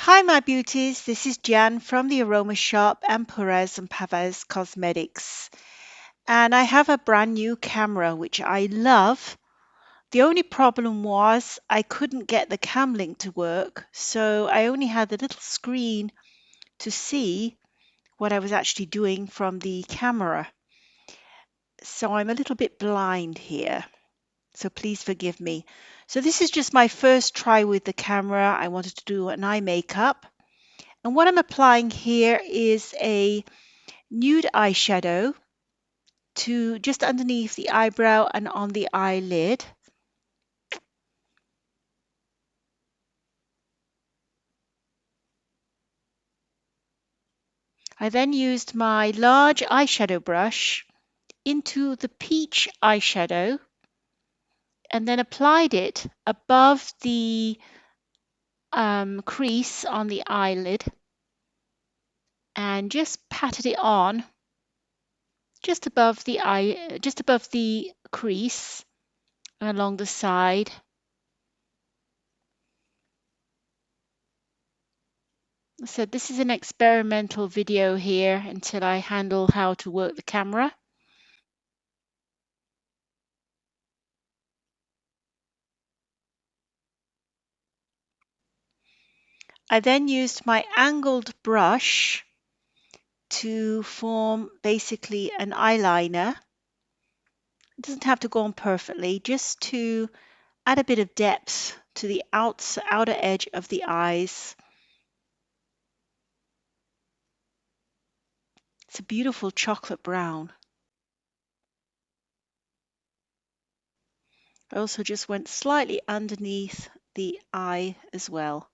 Hi, my beauties. This is Jan from the Aroma Shop and Purèz and Pavèz Cosmetics. And I have a brand new camera, which I love. The only problem was I couldn't get the cam link to work, so I only had the little screen to see what I was actually doing from the camera. So I'm a little bit blind here. So please forgive me. So this is just my first try with the camera. I wanted to do an eye makeup. And what I'm applying here is a nude eyeshadow to just underneath the eyebrow and on the eyelid. I then used my large eyeshadow brush into the peach eyeshadow and then applied it above the crease on the eyelid and just patted it on just above the crease and along the side. So this is an experimental video here until I handle how to work the camera. I then used my angled brush to form basically an eyeliner. It doesn't have to go on perfectly, just to add a bit of depth to the outer edge of the eyes. It's a beautiful chocolate brown. I also just went slightly underneath the eye as well.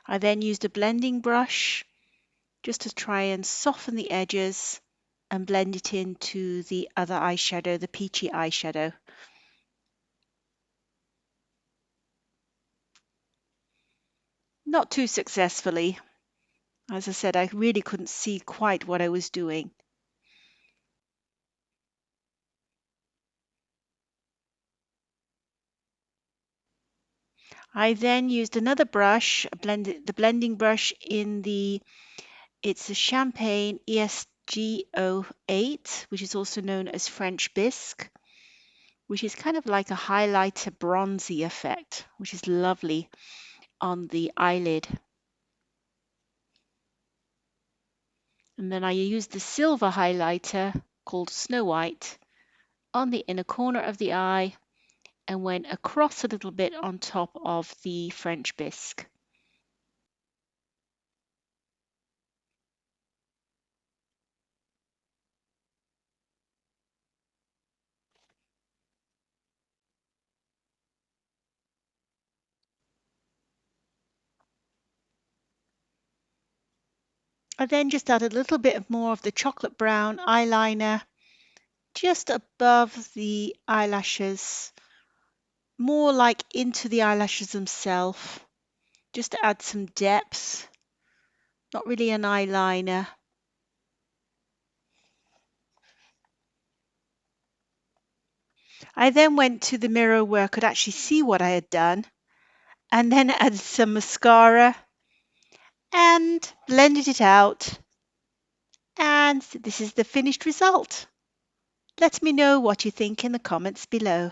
I then used a blending brush just to try and soften the edges and blend it into the other eyeshadow, the peachy eyeshadow. Not too successfully. As I said, I really couldn't see quite what I was doing. I then used another brush, the blending brush it's a Champagne ESG-08, which is also known as French bisque, which is kind of like a highlighter bronzy effect, which is lovely on the eyelid. And then I used the silver highlighter called Snow White on the inner corner of the eye and went across a little bit on top of the French bisque. I then just added a little bit more of the chocolate brown eyeliner just above the eyelashes, more like into the eyelashes themselves, just to add some depth, not really an eyeliner. I then went to the mirror where I could actually see what I had done and then added some mascara and blended it out. And this is the finished result. Let me know what you think in the comments below.